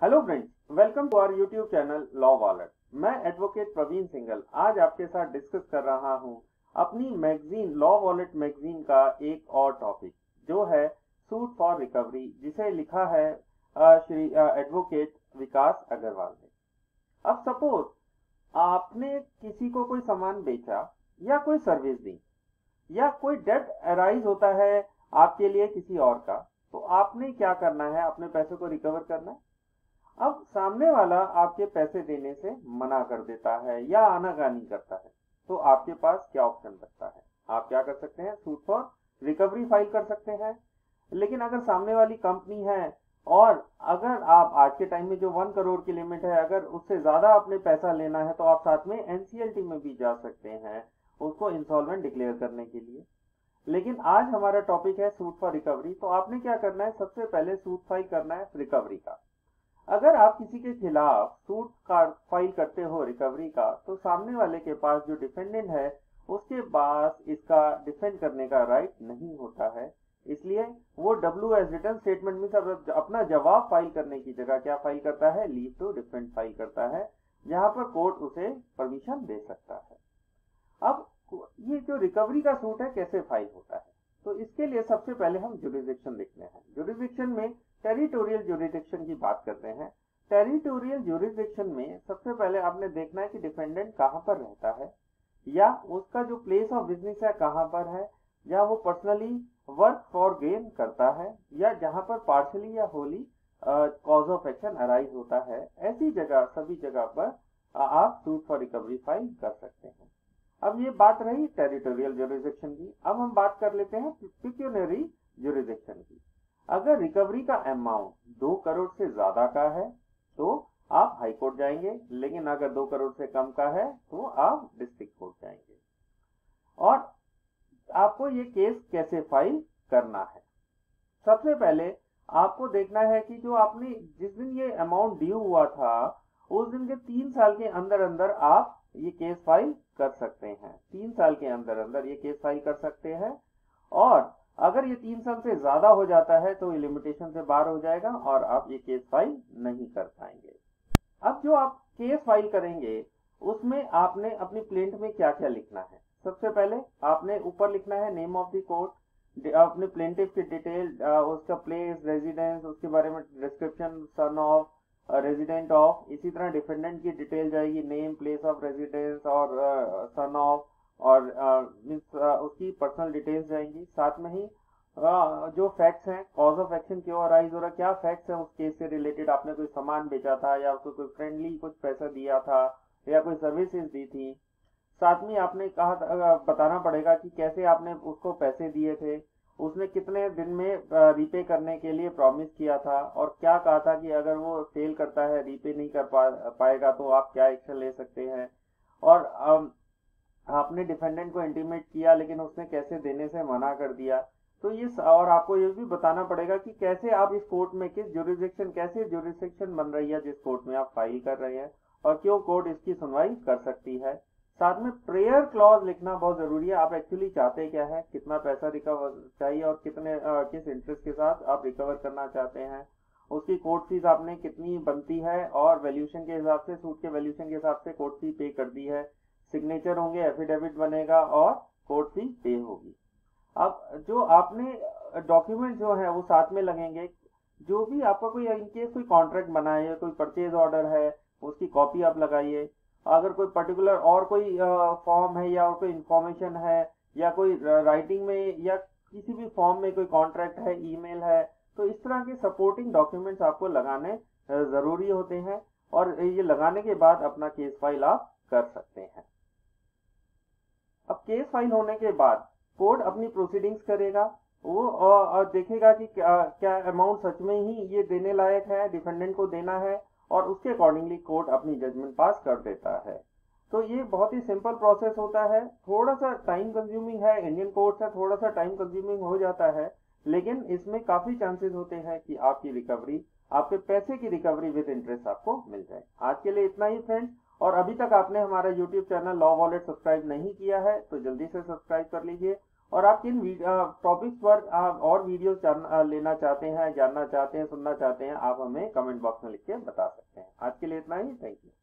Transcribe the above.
Hello friends, welcome to our YouTube channel law wallet. मैं advocate Praveen Singhal आज आपके साथ डिस्कस कर रहा हूं अपनी मैगजीन लॉ वॉलेट मैगजीन का एक और टॉपिक जो है सूट फॉर रिकवरी, जिसे लिखा है श्री एडवोकेट विकास अग्रवाल ने। अब सपोज आपने किसी को कोई सामान बेचा या कोई सर्विस दी या कोई डेट अराइज होता है आपके लिए किसी और का, तो आपने क्या करना है? अपने पैसे को रिकवर करना है। अब सामने वाला आपके पैसे देने से मना कर देता है या आनाकानी करता है, तो आपके पास क्या ऑप्शन बचता है? आप क्या कर सकते हैं? सूट फॉर रिकवरी फाइल कर सकते हैं। लेकिन अगर सामने वाली कंपनी है और अगर आप आज के टाइम में जो 1 करोड़ की लिमिट है, अगर उससे ज्यादा आपने पैसा लेना है, तो आप साथ में एनसीएलटी में भी जा सकते हैं उसको इंसॉल्वेंट डिक्लेयर करने के लिए। लेकिन आज हमारा टॉपिक है सूट फॉर रिकवरी। तो आपने क्या करना है? सबसे पहले सूट फाइल करना है रिकवरी का। अगर आप किसी के खिलाफ सूट का फाइल करते हो रिकवरी का, तो सामने वाले के पास जो डिफेंडेंट है उसके पास इसका डिफेंड करने का राइट नहीं होता है। इसलिए वो डब्ल्यू एज रिटर्न स्टेटमेंट में सब अपना जवाब फाइल करने की जगह क्या फाइल करता है? लीव टू डिफेंड फाइल करता है, जहां पर कोर्ट उसे परमिशन दे सकता है। अब ये जो रिकवरी का सूट है कैसे फाइल होता है, तो इसके लिए सबसे पहले हम जुरिडिक्शन लिखते हैं। जुरिडिक्शन में टेरिटोरियल जुरिडिक्शन की बात करते हैं। टेरिटोरियल जुरिडिक्शन में सबसे पहले आपने देखना है कि डिफेंडेंट कहां पर रहता है या उसका जो प्लेस ऑफ बिजनेस है कहां पर है, या वो पर्सनली वर्क फॉर गेन करता है, या जहां पर पार्शली या Holi cause of action arise होता है। ऐसी जगह सभी जगह पर आप सूट फॉर रिकवरी फाइल कर सकते हैं। अब ये बात रही टेरिटोरियल जुरिडिक्शन की। अब हम बात कर लेते हैं पिक्यूनरी जुरिडिक्शन की। अगर रिकवरी का अमाउंट 2 करोड़ से ज्यादा का है तो आप हाई कोर्ट जाएंगे, लेकिन अगर 2 करोड़ से कम का है तो आप डिस्ट्रिक्ट कोर्ट जाएंगे। और आपको ये केस कैसे फाइल करना है? सबसे पहले आपको देखना है कि जो आपने जिस दिन ये अमाउंट ड्यू हुआ था उस दिन के 3 साल के अंदर अंदर आप ये केस फाइल कर सकते हैं। 3 साल के अंदर अंदर ये केस फाइल कर सकते हैं। और अगर ये 3 साल से ज्यादा हो जाता है तो ये लिमिटेशन से बाहर हो जाएगा और आप ये केस फाइल नहीं कर पाएंगे। अब जो आप केस फाइल करेंगे उसमें आपने अपनी प्लेंट में क्या क्या लिखना है? सबसे पहले आपने ऊपर लिखना है नेम ऑफ द कोर्ट, अपने प्लेंटिफ की डिटेल, उसका प्लेस, रेजिडेंस, उसके बारे में description, son of, resident of. इसी तरह डिफेंडेंट की डिटेल जाएगी, नेम, प्लेस ऑफ रेजिडेंस और सन ऑफ, और उसकी पर्सनल डिटेल्स जाएंगी। साथ में ही जो फैक्ट्स हैं, कॉज ऑफ एक्शन क्यों अराइज हो रहा है, क्या फैक्ट्स है उस केस से रिलेटेड, आपने कोई सामान बेचा था या उसको कोई फ्रेंडली कुछ पैसा दिया था या कोई सर्विसेज दी थी। साथ में आपने कहा बताना पड़ेगा कि कैसे आपने उसको पैसे दिए थे, उसने कितने दिन में रीपे करने के लिए प्रॉमिस किया था, और क्या कहा था कि अगर वो फेल करता है, रीपे नहीं कर पाएगा तो आप क्या एक्शन ले सकते हैं। और आपने डिफेंडेंट को इंटीमेट किया लेकिन उसने कैसे देने से मना कर दिया। तो ये और आपको ये भी बताना पड़ेगा कि कैसे आप इस कोर्ट में किस जुरिडिक्शन, कैसे जुरिडिक्शन बन रही है जिस कोर्ट में आप फाइल कर रहे हैं, और क्यों कोर्ट इसकी सुनवाई कर सकती है। साथ में प्रेयर क्लॉज लिखना बहुत जरूरी है। आप एक्चुअली चाहते क्या है, कितना पैसा रिकवर चाहिए और कितने किस इंटरेस्ट के साथ आप रिकवर करना चाहते हैं, उसकी कोर्ट फीस आपने कितनी बनती है, और वैल्यूएशन के हिसाब से, सूट के वैल्यूएशन के हिसाब से कोर्ट फी पे कर दी है। सिग्नेचर होंगे, एफिडेविट बनेगा और कोर्ट फी पे होगी। अब जो आपने डॉक्यूमेंट जो है वो साथ में लगेंगे। जो भी आपका कोई इनकेस कोई कॉन्ट्रैक्ट बना है, कोई परचेज ऑर्डर है, उसकी कॉपी आप लगाइए। अगर कोई पर्टिकुलर और कोई फॉर्म है या और कोई इंफॉर्मेशन है या कोई राइटिंग में या किसी भी फॉर्म में कोई कॉन्ट्रैक्ट है, ईमेल है, तो इस तरह के सपोर्टिंग डॉक्यूमेंट्स आपको लगाने जरूरी होते हैं। और ये लगाने के बाद अपना केस फाइल आप कर सकते हैं। अब केस फाइल होने के बाद कोर्ट अपनी प्रोसीडिंग्स करेगा। वो और देखेगा कि क्या अमाउंट सच में ही ये देने लायक है, डिफेंडेंट को देना है, और उसके अकॉर्डिंगली कोर्ट अपनी जजमेंट पास कर देता है। तो ये बहुत ही सिंपल प्रोसेस होता है। थोड़ा सा टाइम कंज्यूमिंग है, इंडियन कोर्ट से थोड़ा सा टाइम कंज्यूमिंग हो जाता है, लेकिन इसमें काफी चांसेस होते हैं कि आपकी रिकवरी, आपके पैसे की रिकवरी विद इंटरेस्ट आपको मिल जाए। आज के लिए इतना ही फ्रेंड्स, और अभी तक आपने हमारा YouTube channel law wallet subscribe नहीं किया है तो जल्दी से सब्सक्राइब कर लीजिए और आप किन टॉपिक्स पर और वीडियोस लेना चाहते हैं, जानना चाहते हैं, सुनना चाहते हैं, आप हमें कमेंट बॉक्स में लिख के बता सकते हैं। आज के लिए इतना ही। Thank you.